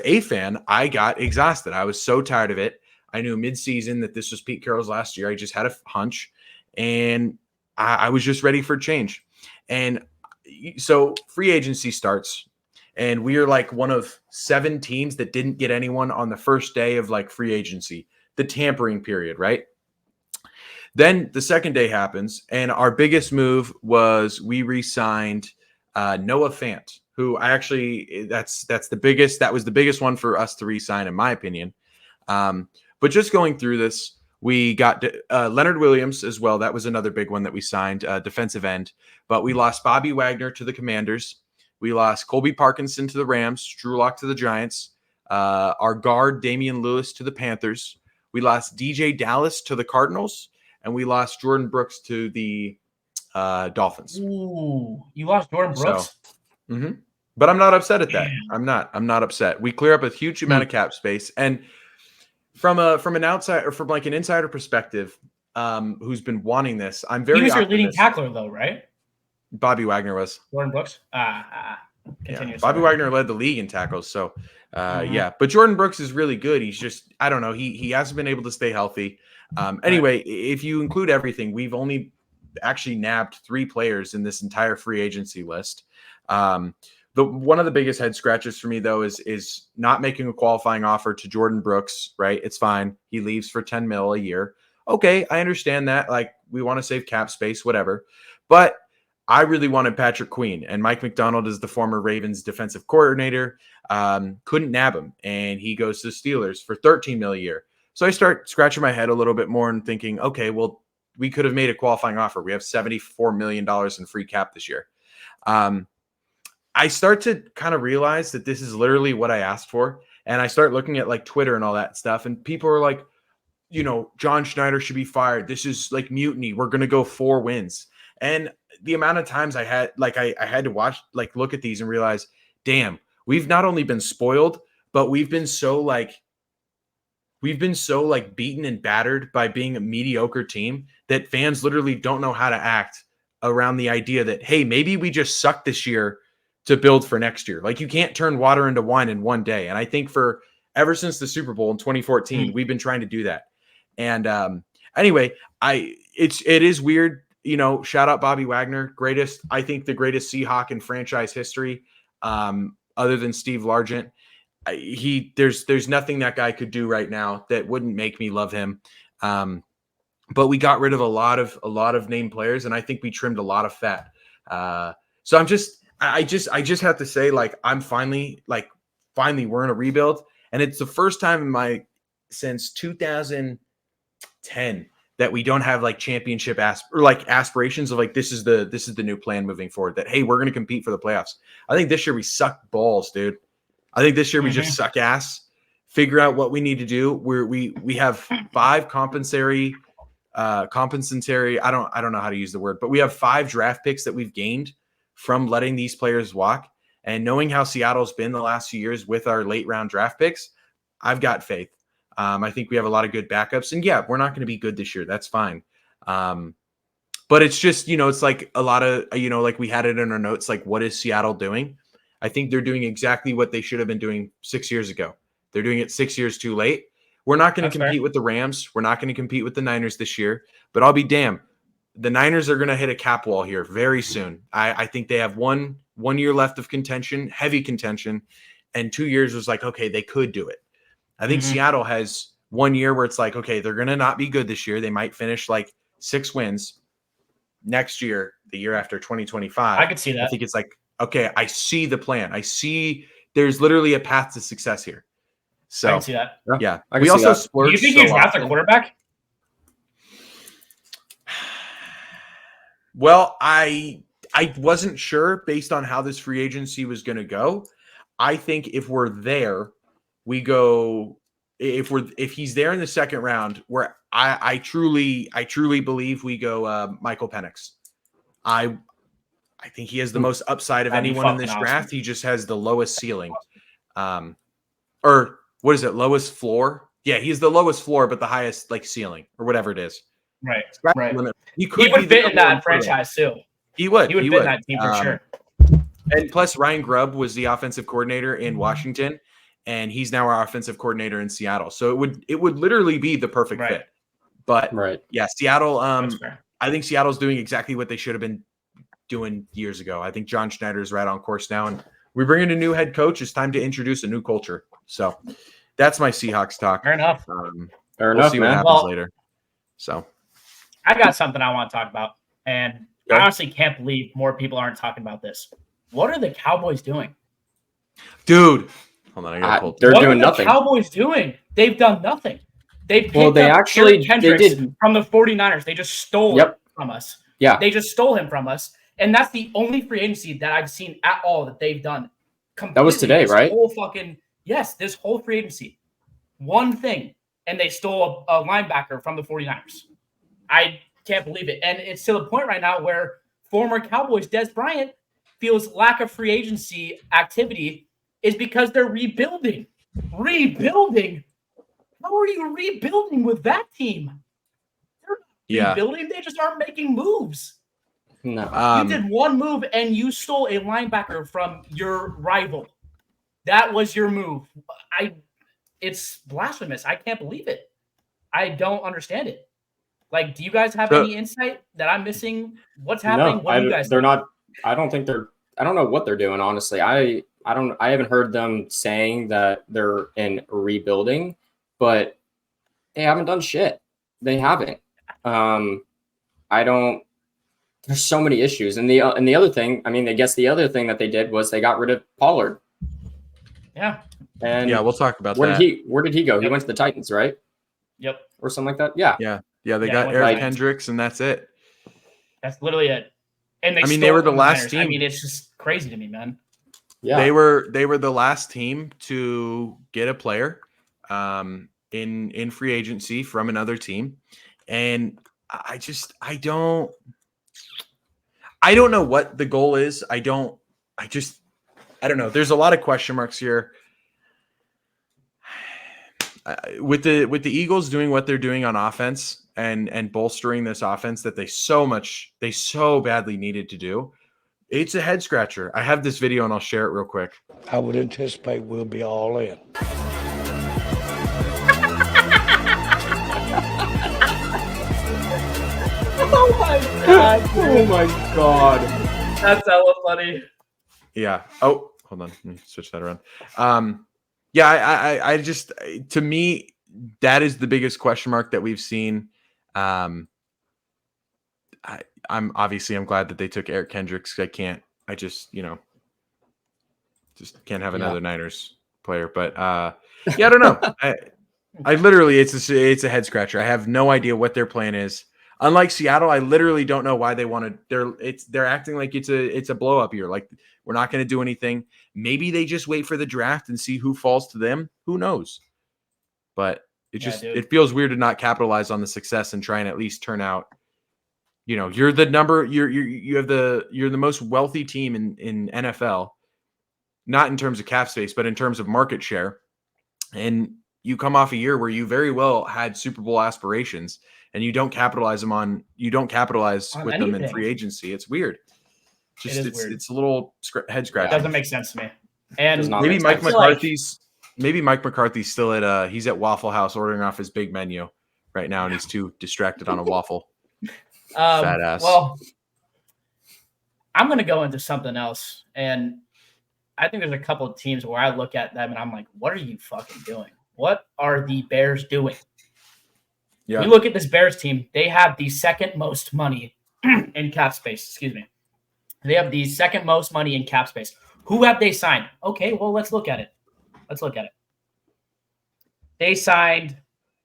S1: a fan, I got exhausted. I was so tired of it. I knew mid-season that this was Pete Carroll's last year. I just had a hunch, and I was just ready for change. And so free agency starts, and we are like one of 7 teams that didn't get anyone on the first day of like free agency, the tampering period, right? Then the second day happens, and our biggest move was we re-signed Noah Fant, who I actually that was the biggest one for us to re-sign, in my opinion. But just going through this, we got Leonard Williams as well. That was another big one that we signed, defensive end. But we lost Bobby Wagner to the Commanders. We lost Colby Parkinson to the Rams, Drew Lock to the Giants, our guard Damian Lewis to the Panthers. We lost DJ Dallas to the Cardinals, and we lost Jordan Brooks to the Dolphins.
S2: Ooh, you lost Jordan Brooks?
S1: So, but I'm not upset at that. I'm not upset. We clear up a huge amount of cap space, and from an outside or from like an insider perspective, who's been wanting this, I'm very.
S2: He was your leading tackler, though, right?
S1: Bobby Wagner was.
S2: Jordan Brooks.
S1: Bobby Wagner led the league in tackles, so yeah. But Jordan Brooks is really good. He's just, I don't know. He hasn't been able to stay healthy. Anyway, if you include everything, we've only actually nabbed 3 players in this entire free agency list. one of the biggest head scratches for me though is not making a qualifying offer to Jordan Brooks, right? It's fine. He leaves for 10 mil a year. Okay, I understand that. Like, we want to save cap space, whatever. But I really wanted Patrick Queen, and Mike McDonald is the former Ravens defensive coordinator. Couldn't nab him, and he goes to the Steelers for 13 mil a year. So I start scratching my head a little bit more and thinking, okay, well, we could have made a qualifying offer. We have $74 million in free cap this year. I start to kind of realize that this is literally what I asked for. And I start looking at like Twitter and all that stuff. And people are like, John Schneider should be fired. This is like mutiny. We're going to go 4 wins. And the amount of times I had, like, I had to watch, like, look at these and realize, damn, we've not only been spoiled, but we've been so beaten and battered by being a mediocre team that fans literally don't know how to act around the idea that, hey, maybe we just suck this year to build for next year. Like, you can't turn water into wine in one day. And I think ever since the Super Bowl in 2014, we've been trying to do that. And anyway, it is weird, shout out Bobby Wagner, I think the greatest Seahawk in franchise history, other than Steve Largent. There's nothing that guy could do right now that wouldn't make me love him. But we got rid of a lot of named players, and I think we trimmed a lot of fat. So I just have to say, like, I'm finally we're in a rebuild, and it's the first time since 2010 that we don't have like championship aspirations of like, this is the new plan moving forward, that, hey, we're going to compete for the playoffs. I think this year we suck balls, dude. I think this year we just suck ass. Figure out what we need to do. We have 5 compensatory. I don't know how to use the word, but we have 5 draft picks that we've gained from letting these players walk. And knowing how Seattle's been the last few years with our late round draft picks, I've got faith. I think we have a lot of good backups, and yeah, we're not going to be good this year. That's fine. But it's just, it's like a lot of, like we had it in our notes, like, what is Seattle doing? I think they're doing exactly what they should have been doing 6 years ago. They're doing it 6 years too late. We're not going to compete with the Rams. We're not going to compete with the Niners this year, but I'll be damned. The Niners are going to hit a cap wall here very soon. I think they have one year left of contention, heavy contention, and 2 years was like, okay, they could do it. I think Seattle has 1 year where it's like, okay, they're going to not be good this year. They might finish like 6 wins. Next year, the year after 2025,
S2: I could see that.
S1: I think it's like, okay, I see the plan. I see there's literally a path to success here. So
S2: I can see that.
S1: Yeah.
S3: We also
S1: splurged.
S2: Do you think you draft a quarterback?
S1: Well, I wasn't sure based on how this free agency was going to go. I think if we're there, we go. If he's there in the second round, where I truly believe we go Michael Penix. I think he has the most upside of anyone in this draft. He just has the lowest ceiling. Or what is it? Lowest floor? Yeah, he's the lowest floor, but the highest like ceiling or whatever it is.
S2: Right.
S1: He
S2: would fit in that franchise too.
S1: He would.
S2: He would fit in that team for sure.
S1: And plus, Ryan Grubb was the offensive coordinator in Washington, and he's now our offensive coordinator in Seattle. So it would literally be the perfect fit. But yeah, Seattle. I think Seattle's doing exactly what they should have been doing years ago. I think John Schneider is right on course now, and we bring in a new head coach. It's time to introduce a new culture. So that's my Seahawks talk.
S2: Fair enough.
S1: We'll see what happens later. So
S2: I got something I want to talk about, and I honestly can't believe more people aren't talking about this. What are the Cowboys doing?
S1: Dude, hold on, I gotta pull.
S3: They're doing nothing.
S2: What are the Cowboys doing? They've done nothing. They picked
S3: up
S2: Eric Kendricks from the 49ers. They just stole it from us.
S3: Yeah.
S2: They just stole him from us. And that's the only free agency that I've seen at all that they've done.
S3: That was today, right?
S2: This whole free agency. One thing. And they stole a linebacker from the 49ers. I can't believe it. And it's to the point right now where former Cowboys Des Bryant feels lack of free agency activity is because they're rebuilding. Rebuilding? How are you rebuilding with that team? They're rebuilding. They just aren't making moves.
S3: No.
S2: You did one move and you stole a linebacker from your rival. That was your move. It's blasphemous. I can't believe it. I don't understand it. Do you guys have any insight that I'm missing? What's happening?
S3: No,
S2: what do you guys
S3: they're not. I don't think they're don't know what they're doing, honestly. I haven't heard them saying that they're in rebuilding, but they haven't done shit. They haven't. I don't. There's so many issues, and the other thing, I mean, I guess the other thing that they did was they got rid of Pollard.
S2: Yeah.
S3: And
S1: yeah, we'll talk about
S3: where
S1: that.
S3: Where did he go? He went to the Titans, right?
S2: Yep.
S3: Or something like that. Yeah.
S1: Yeah. They got Eric Kendricks, and that's it.
S2: That's literally it. And
S1: they were the last team.
S2: I mean, it's just crazy to me, man.
S3: Yeah.
S1: They were the last team to get a player in free agency from another team. And I don't know what the goal is. I don't know. There's a lot of question marks here. With the Eagles doing what they're doing on offense and bolstering this offense that they so badly needed to do, it's a head scratcher. I have this video and I'll share it real quick.
S4: I would anticipate we'll be all in.
S2: Oh my god!
S3: Oh my god!
S2: That's hella funny.
S1: Yeah. Oh, hold on. Let me switch that around. Yeah, I just, to me, that is the biggest question mark that we've seen. I'm glad that they took Eric Kendricks. I just can't have another Niners player. But yeah, I don't know. I literally, it's a head scratcher. I have no idea what their plan is. Unlike Seattle, I literally don't know why they want to. They're acting like it's a blow up year. Like we're not going to do anything. Maybe they just wait for the draft and see who falls to them. Who knows? But it feels weird to not capitalize on the success and try and at least turn out. You're the most wealthy team in NFL, not in terms of cap space, but in terms of market share. And you come off a year where you very well had Super Bowl aspirations, and you don't capitalize with them in free agency. It's weird. It's a little head scratcher.
S2: It doesn't make sense to me. And
S1: maybe Mike McCarthy's still he's at Waffle House ordering off his big menu right now, and he's too distracted on a waffle. Fat ass.
S2: Well, I'm going to go into something else, and I think there's a couple of teams where I look at them and I'm like, what are you fucking doing? What are the Bears doing? Yeah. We look at this Bears team. They have the second most money in cap space. Excuse me. They have the second most money in cap space. Who have they signed? Okay, well, let's look at it. They signed.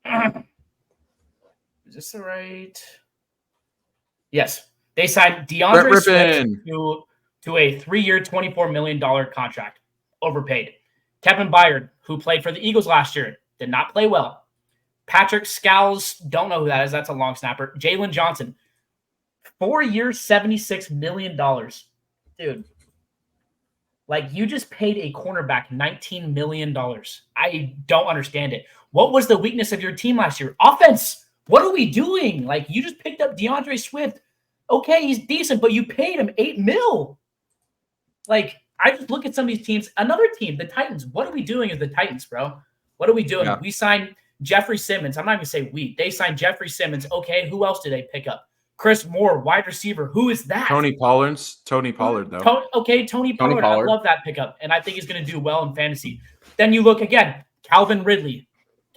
S2: Is this the right? Yes. They signed DeAndre Swift to a 3-year, $24 million contract. Overpaid. Kevin Byard, who played for the Eagles last year, did not play well. Patrick Scales, don't know who that is. That's a long snapper. Jalen Johnson, 4 years, $76 million. Dude, like you just paid a cornerback $19 million. I don't understand it. What was the weakness of your team last year? Offense. What are we doing? Like you just picked up DeAndre Swift. Okay, he's decent, but you paid him $8 million. Like I just look at some of these teams. Another team, the Titans. What are we doing as the Titans, bro? What are we doing? Yeah. We signed Jeffrey Simmons. I'm not even going to say we. They signed Jeffrey Simmons. Okay, who else did they pick up? Chris Moore, wide receiver. Who is that?
S1: Tony Pollard, though.
S2: Tony Pollard. I love that pickup, and I think he's going to do well in fantasy. Then you look again, Calvin Ridley.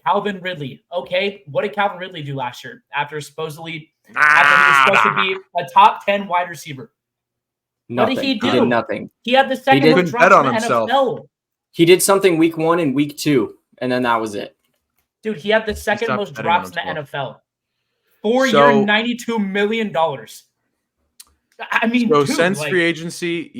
S2: Okay, what did Calvin Ridley do last year after he was supposed to be a top 10 wide receiver?
S3: Nothing.
S2: What did he do?
S3: He did nothing.
S2: He had the second most drops in the NFL.
S3: He did something week 1 and week 2, and then that was it.
S2: Dude, he had the second most drops in the NFL. 4 year, $92 million. I mean,
S1: so since free agency,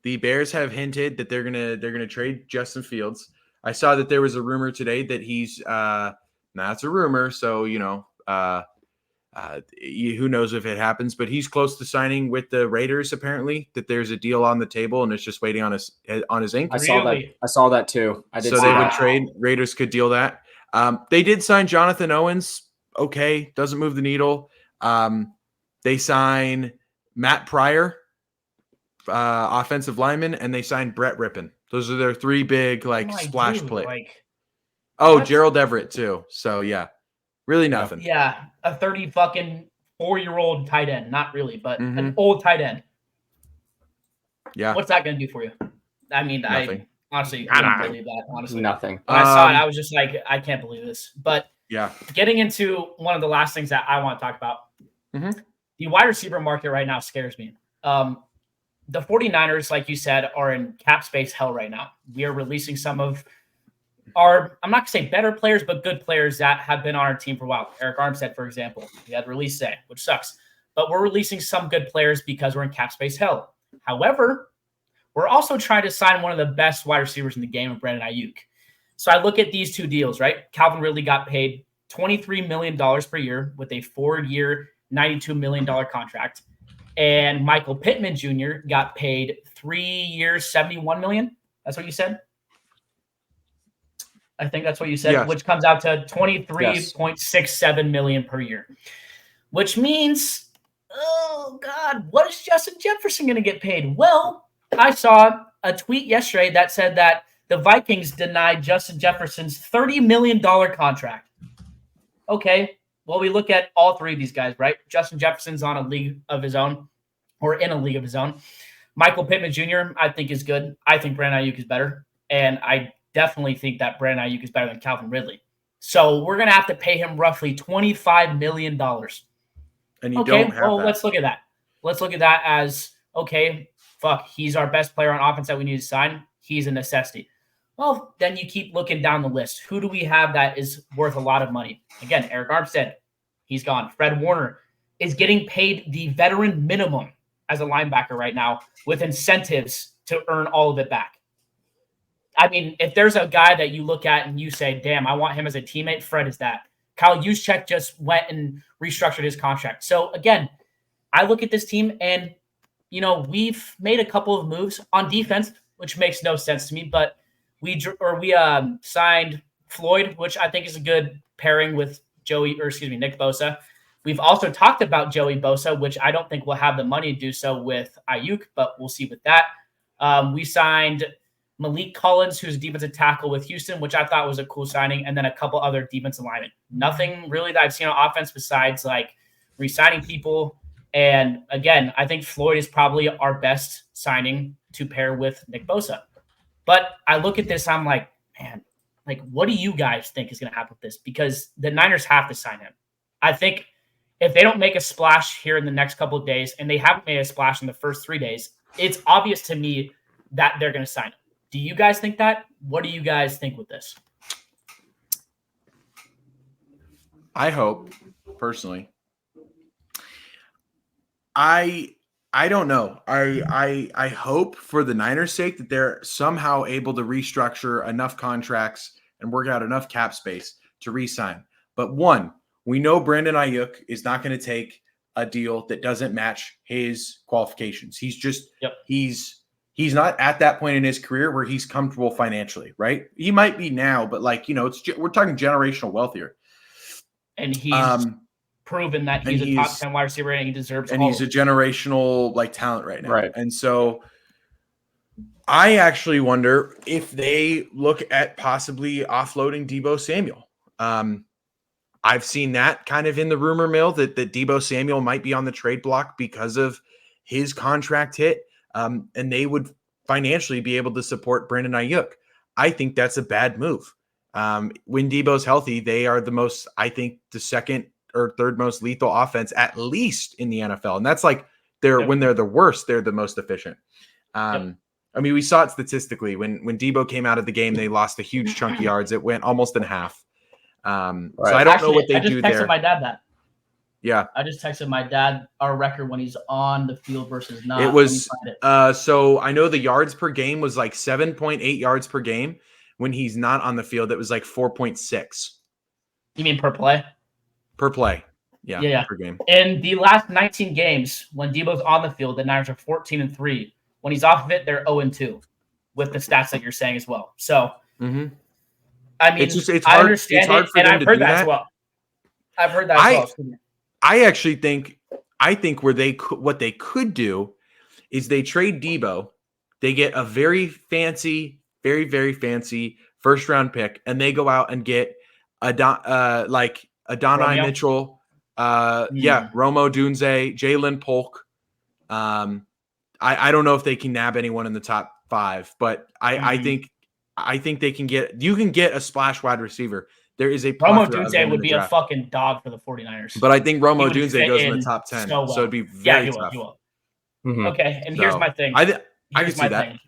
S1: the Bears have hinted that they're gonna trade Justin Fields. I saw that there was a rumor today that he's that's a rumor, so who knows if it happens, but he's close to signing with the Raiders. Apparently, that there's a deal on the table and it's just waiting on his ink.
S3: I saw that too.
S1: They would trade. Raiders could deal that. They did sign Jonathan Owens. Okay, doesn't move the needle. They sign Matt Pryor, offensive lineman, and they signed Brett Rippon. Those are their 3 big splash play. Gerald Everett too. So yeah, really nothing.
S2: Yeah, a 34-year-old tight end. Not really, but an old tight end.
S1: Yeah.
S2: What's that going to do for you? I mean,
S1: Nothing.
S2: I honestly couldn't believe that, honestly.
S3: Nothing.
S2: When I saw it, I was just like, I can't believe this. But
S1: yeah,
S2: getting into one of the last things that I want to talk about, the wide receiver market right now scares me. The 49ers, like you said, are in cap space hell right now. We are releasing some of our, I'm not going to say better players, but good players that have been on our team for a while. Eric Armstead, for example, we had release today, which sucks. But we're releasing some good players because we're in cap space hell. However, we're also trying to sign one of the best wide receivers in the game, of Brandon Ayuk. So I look at these two deals, right? Calvin Ridley got paid $23 million per year with a 4-year, $92 million contract. And Michael Pittman Jr. got paid 3 years, $71 million. That's what you said? I think that's what you said,
S1: yes.
S2: Which comes out to $23.67 million per year. Which means, oh, God, what is Justin Jefferson going to get paid? Well, I saw a tweet yesterday that said that the Vikings denied Justin Jefferson's $30 million contract. Okay, well, we look at all three of these guys, right? Justin Jefferson's on a league of his own, or in a league of his own. Michael Pittman Jr., I think, is good. I think Brandon Ayuk is better. And I definitely think that Brandon Ayuk is better than Calvin Ridley. So we're going to have to pay him roughly $25 million.
S1: And you don't have that.
S2: Let's look at that. Let's look at that as, okay, fuck, he's our best player on offense that we need to sign. He's a necessity. Well, then you keep looking down the list. Who do we have that is worth a lot of money? Again, Eric Armstead, he's gone. Fred Warner is getting paid the veteran minimum as a linebacker right now with incentives to earn all of it back. I mean, if there's a guy that you look at and you say, damn, I want him as a teammate, Fred is that. Kyle Juszczyk just went and restructured his contract. So, again, I look at this team and, we've made a couple of moves on defense, which makes no sense to me, but we signed Floyd, which I think is a good pairing with Nick Bosa. We've also talked about Joey Bosa, which I don't think will have the money to do so with Ayuk, but we'll see with that. We signed Malik Collins, who's a defensive tackle with Houston, which I thought was a cool signing, and then a couple other defensive linemen. Nothing really that I've seen on offense besides like re-signing people. And again, I think Floyd is probably our best signing to pair with Nick Bosa. But I look at this, I'm like, man, like, what do you guys think is going to happen with this? Because the Niners have to sign him. I think if they don't make a splash here in the next couple of days, and they haven't made a splash in the first 3 days, it's obvious to me that they're going to sign him. Do you guys think that? What do you guys think with this?
S1: I hope, personally. I don't know. I hope for the Niners' sake that they're somehow able to restructure enough contracts and work out enough cap space to re-sign. But one, we know Brandon Ayuk is not going to take a deal that doesn't match his qualifications. He's not at that point in his career where he's comfortable financially, right? He might be now, but we're talking generational wealth here.
S2: And he's proven that he's a top 10 wide receiver and he deserves
S1: and he's a generational talent right now.
S3: Right.
S1: And so I actually wonder if they look at possibly offloading Deebo Samuel. I've seen that kind of in the rumor mill that Deebo Samuel might be on the trade block because of his contract hit. And they would financially be able to support Brandon Ayuk. I think that's a bad move. When Deebo's healthy, they are the second or third most lethal offense, at least in the NFL. And that's when they're the worst, they're the most efficient. I mean, we saw it statistically when Deebo came out of the game, they lost a huge chunk of yards. It went almost in half. So I don't know what they do there.
S2: I just texted my dad that.
S1: Yeah.
S2: I just texted my dad our record when he's on the field versus not.
S1: It was, so I know the yards per game was 7.8 yards per game. When he's not on the field, it was 4.6.
S2: You mean per play?
S1: Per play. Yeah. Per game.
S2: In the last 19 games, when Deebo's on the field, the Niners are 14-3. When he's off of it, they're 0-2 with the stats that you're saying as well. So, I mean,
S1: it's hard,
S2: I understand
S1: it's hard
S2: it,
S1: for
S2: and
S1: them
S2: I've
S1: to
S2: heard
S1: do
S2: that as well. I've heard that as well.
S1: I actually think what they could do is they trade Deebo. They get a very fancy, very, very fancy first round pick, and they go out and get Adonai Mitchell, Romo Dunze, Jalen Polk, I don't know if they can nab anyone in the top 5, but I think they can get. You can get a splash wide receiver. There is a
S2: Romo
S1: plethora of
S2: Dunze
S1: them in
S2: would
S1: the
S2: be a
S1: draft.
S2: fucking dog for the 49ers.
S1: But I think
S2: He
S1: Romo
S2: would
S1: Dunze
S2: fit
S1: goes in the
S2: in
S1: top 10,
S2: so well.
S1: so it'd be
S2: Yeah,
S1: very
S2: he
S1: tough.
S2: will.
S3: Mhm.
S2: Okay, and
S1: So,
S2: here's my thing.
S1: I can
S2: Here's
S1: see
S2: my
S1: that.
S2: thing.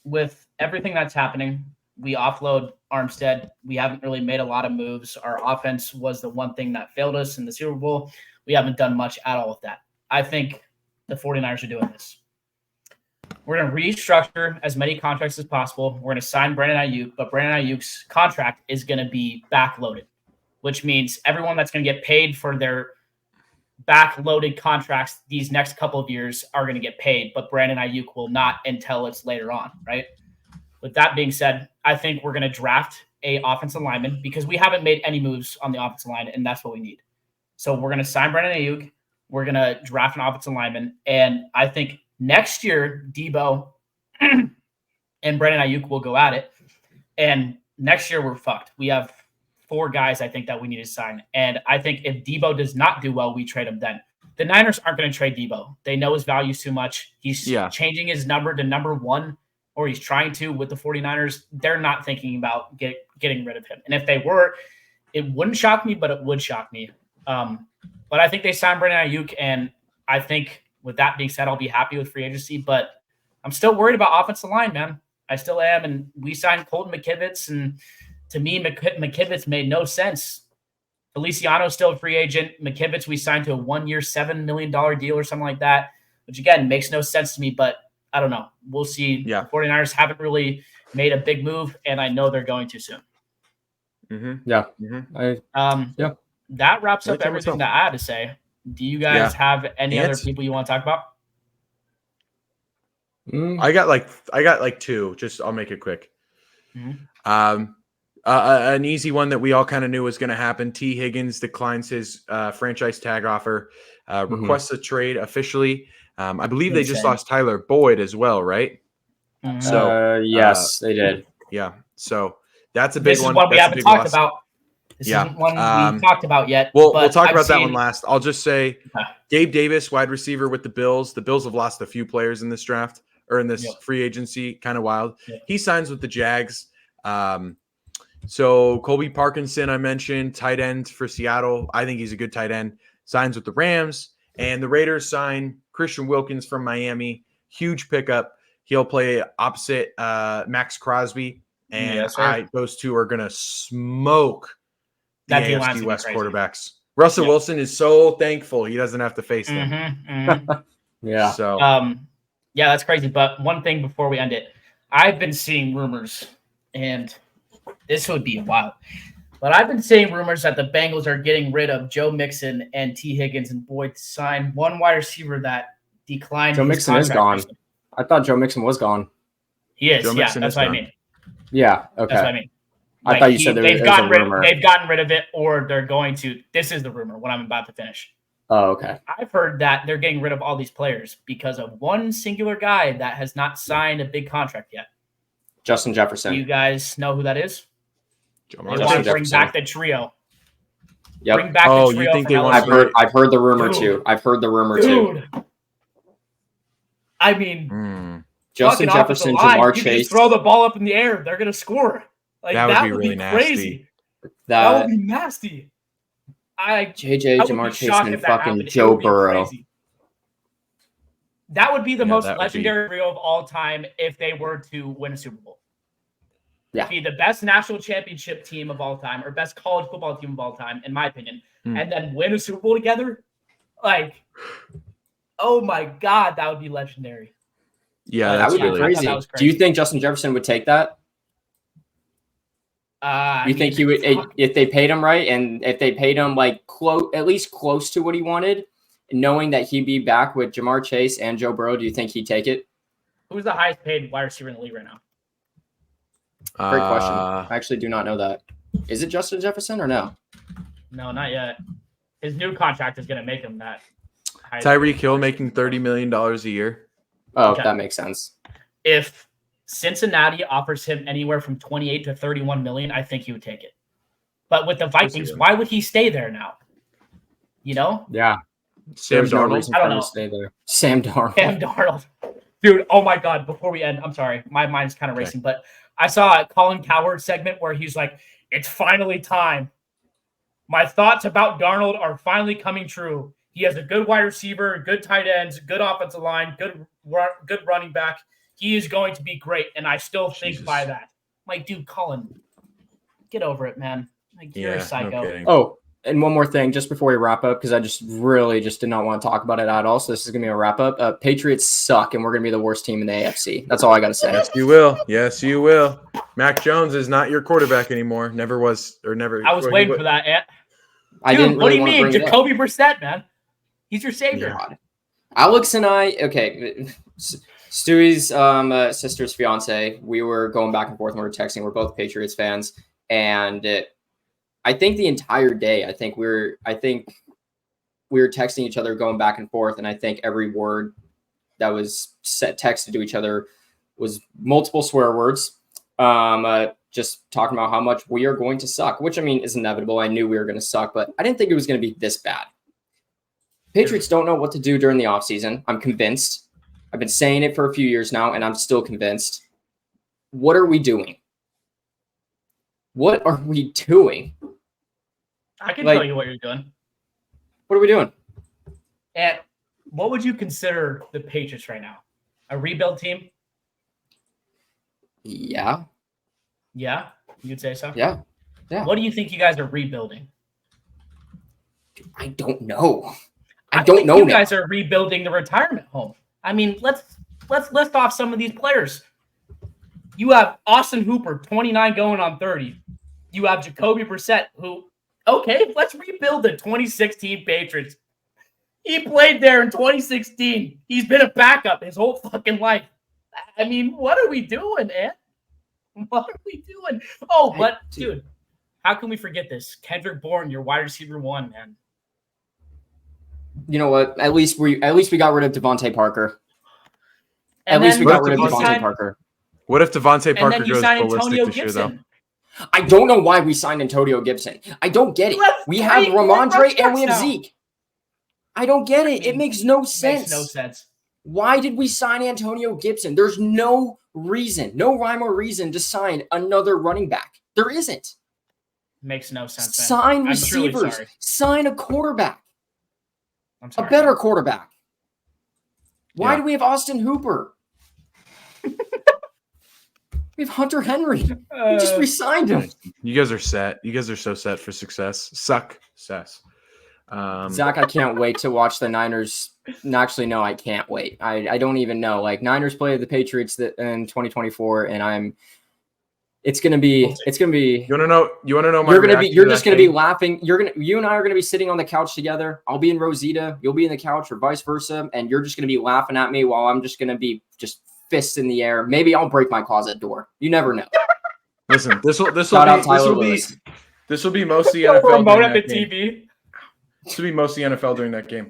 S2: With everything that's happening, we offload Armstead. We haven't really made a lot of moves. Our offense was the one thing that failed us in the Super Bowl. We haven't done much at all with that. I think the 49ers are doing this. We're going to restructure as many contracts as possible. We're going to sign Brandon Ayuk, but Brandon Ayuk's contract is going to be backloaded, which means everyone that's going to get paid for their backloaded contracts these next couple of years are going to get paid, but Brandon Ayuk will not until it's later on, right? With that being said, I think we're going to draft a offensive lineman because we haven't made any moves on the offensive line, and that's what we need. So we're going to sign Brandon Ayuk. We're going to draft an offensive lineman, and I think next year, Debo and Brandon Ayuk will go at it, and next year we're fucked. We have 4 guys I think that we need to sign. And I think if Debo does not do well, we trade him then. The Niners aren't going to trade Debo. They know his value too much. He's changing his number to number 1, or he's trying to with the 49ers. They're not thinking about getting rid of him. And if they were, it wouldn't shock me, but it would shock me. But I think they signed Brandon Ayuk, and I think with that being said, I'll be happy with free agency. But I'm still worried about offensive line, man. I still am. And we signed Colton McKivitz, and to me, McKivitz made no sense. Feliciano's still a free agent. McKivitz, we signed to a 1-year, $7 million deal or something like that, which, again, makes no sense to me. But I don't know. We'll see.
S1: Yeah.
S2: The 49ers haven't really made a big move, and I know they're going to soon.
S1: Mm-hmm.
S3: Yeah.
S1: Mm-hmm.
S2: That wraps up
S1: Like
S2: everything that I had to say. Do you guys have any other people you want to talk about?
S1: I got like 2. Just I'll make it quick.
S2: Mm-hmm.
S1: An easy one that we all kind of knew was going to happen. T. Higgins declines his franchise tag offer, requests a trade officially. I believe they just lost Tyler Boyd as well, right?
S2: Mm-hmm.
S1: So
S3: yes, they did.
S1: Yeah. So that's a big one.
S2: This is one we haven't talked about. This isn't one we talked about yet.
S1: We'll talk about that one last. I'll just say Gabe Davis, wide receiver with the Bills. The Bills have lost a few players in this draft or in this free agency. Kind of wild. He signs with the Jags. So Colby Parkinson, I mentioned, tight end for Seattle. I think he's a good tight end. Signs with the Rams. And the Raiders sign Christian Wilkins from Miami. Huge pickup. He'll play opposite Max Crosby. And those two are going to smoke the AFC West quarterbacks. Russell Wilson is so thankful he doesn't have to face them.
S3: Yeah.
S1: So,
S2: yeah, that's crazy. But one thing before we end it, I've been seeing rumors, and this would be wild. But I've been seeing rumors that the Bengals are getting rid of Joe Mixon and T. Higgins and Boyd to sign one wide receiver that declined.
S3: Joe Mixon is gone. Recently. I thought Joe Mixon was gone.
S2: He is. That's what I mean.
S3: Yeah. Okay.
S2: That's what I mean.
S3: I thought you said they've gotten
S2: rid of it, or they're going to. This is the rumor. What I'm about to finish.
S3: Oh, okay.
S2: I've heard that they're getting rid of all these players because of one singular guy that has not signed a big contract yet.
S3: Justin Jefferson.
S2: Do you guys know who that is?
S1: They
S2: want to bring back the trio.
S3: Yep.
S2: Bring back the trio.
S1: You think they want?
S3: I've heard the rumor too. I've heard the rumor too.
S2: I mean,
S3: Justin Jefferson, Jamar Chase.
S2: Just throw the ball up in the air. They're gonna score. Like that would be really crazy. That would be nasty.
S3: JJ, Jamar Chase, and fucking Joe Burrow.
S2: That would be the most legendary trio of all time if they were to win a Super Bowl.
S3: Yeah.
S2: Be the best national championship team of all time, or best college football team of all time, in my opinion, and then win a Super Bowl together. Like, oh my God, that would be legendary.
S1: Yeah,
S3: that would be crazy. Do you think Justin Jefferson would take that? You think he would if they paid him right, and if they paid him like at least close to what he wanted, knowing that he'd be back with Jamar Chase and Joe Burrow? Do you think he'd take it?
S2: Who's the highest paid wide receiver in the league right now?
S3: Great question. I actually do not know that. Is it Justin Jefferson or no?
S2: No, not yet. His new contract is going to make him that.
S1: Tyreek Hill making $30 million a year.
S3: Oh, okay. That makes sense.
S2: If Cincinnati offers him anywhere from 28 to 31 million, I think he would take it. But with the Vikings, why would he stay there now? You know?
S3: Yeah.
S1: Sam Darnold.
S2: I don't know.
S3: Stay there. Sam Darnold.
S2: Sam Darnold. Dude, oh my God, before we end, I'm sorry. My mind's kind of racing, but I saw a Colin Cowherd segment where he's like, it's finally time. My thoughts about Darnold are finally coming true. He has a good wide receiver, good tight ends, good offensive line, good running back. He is going to be great, and I still think by that. Like, dude, Colin, get over it, man. Like, you're a psycho.
S1: No kidding.
S3: Oh, and one more thing, just before we wrap up, because I just really did not want to talk about it at all. So this is gonna be a wrap up. Patriots suck, and we're gonna be the worst team in the AFC. That's all I gotta say.
S1: Yes, you will. Yes, you will. Mac Jones is not your quarterback anymore. Never was, or never.
S2: I was waiting for that, Ant.
S3: I
S2: Dude,
S3: didn't really
S2: what do you mean? Jacoby Brissett, man. He's your savior.
S3: God. Alex and I, okay, Stewie's sister's fiance, we were going back and forth and we were texting. We're both Patriots fans. And I think the entire day, we were texting each other, going back and forth. And I think every word that was texted to each other was multiple swear words. Just talking about how much we are going to suck, which I mean is inevitable. I knew we were going to suck, but I didn't think it was going to be this bad. Patriots don't know what to do during the offseason. I'm convinced. I've been saying it for a few years now, and I'm still convinced. What are we doing? What are we doing?
S2: I can tell you what you're doing.
S3: What are we doing?
S2: And what would you consider the Patriots right now? A rebuild team?
S3: Yeah.
S2: Yeah? You'd say so?
S3: Yeah.
S2: What do you think you guys are rebuilding?
S3: I don't know.
S2: I don't know. You guys are rebuilding the retirement home. I mean, let's list off some of these players. You have Austin Hooper, 29 going on 30. You have Jacoby Brissett, who, okay, let's rebuild the 2016 Patriots. He played there in 2016. He's been a backup his whole fucking life. I mean, what are we doing, man? What are we doing? Oh, but dude, how can we forget this? Kendrick Bourne, your wide receiver one, man.
S3: You know what? At least we got rid of Devontae Parker.
S2: And
S3: at least we got rid of Devontae Parker.
S1: What if Devontae Parker goes ballistic
S2: Antonio
S1: this year, though?
S3: I don't know why we signed Antonio Gibson. I don't get it. We have Ramondre and we have Zeke. I don't get it. It makes no sense.
S2: Makes no sense.
S3: Why did we sign Antonio Gibson? There's no reason, no rhyme or reason to sign another running back. There isn't.
S2: Makes no sense, man.
S3: Sign receivers. Sign a quarterback.
S2: I'm sorry,
S3: a better quarterback. Why do we have Austin Hooper? We have Hunter Henry. We just re-signed him.
S1: You guys are set. You guys are so set for success. Success.
S3: Zach, I can't wait to watch the Niners. Actually, no, I can't wait. I don't even know. Like, Niners play the Patriots in 2024, and it's gonna be. You wanna know? You're just gonna be laughing. You and I are gonna be sitting on the couch together. I'll be in Rosita. You'll be in the couch, or vice versa, and you're just gonna be laughing at me while I'm just gonna be just fists in the air. Maybe I'll break my closet door. You never know.
S1: Listen, this will be most of the NFL.
S2: Remote at the TV.
S1: This will be most of the NFL during that game.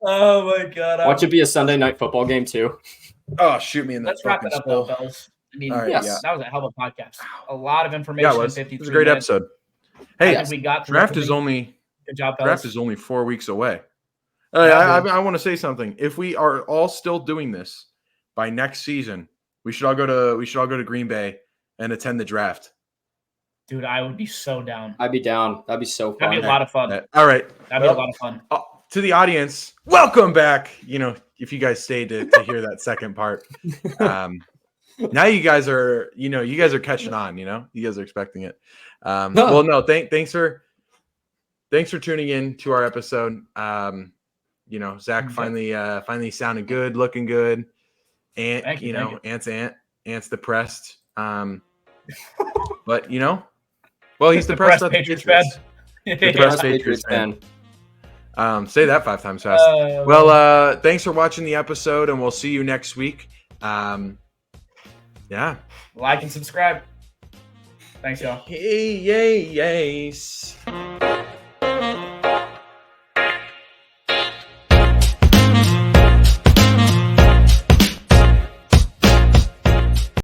S2: Oh my God!
S3: Watch it be a Sunday night football game too.
S1: Oh, shoot me in the.
S2: Let's wrap it up, though, fellas. I mean,
S1: right,
S2: yes, that was a hell of a podcast. A lot of information.
S1: Yeah, it was a great episode. Hey,
S2: we got
S1: draft is only.
S2: Good job, fellas.
S1: Draft is only 4 weeks away. I want to say something. If we are all still doing this by next season, we should all go to Green Bay and attend the draft.
S2: Dude, I would be so down.
S3: I'd be down. That'd be so fun.
S2: That'd be a lot of fun.
S1: All right.
S2: That'd be a lot of fun.
S1: To the audience, welcome back. You know, if you guys stayed to hear that second part. Now you guys are catching on, you guys are expecting it. Well, no, thanks for tuning in to our episode. Zach finally sounded good, looking good. Ant, Ant's depressed. But he's depressed.
S2: Depressed Patriots fan.
S1: Depressed Patriots fan. Say that 5 times fast. Thanks for watching the episode, and we'll see you next week. Yeah.
S2: Like and subscribe. Thanks, y'all.
S1: Hey, yay, yes.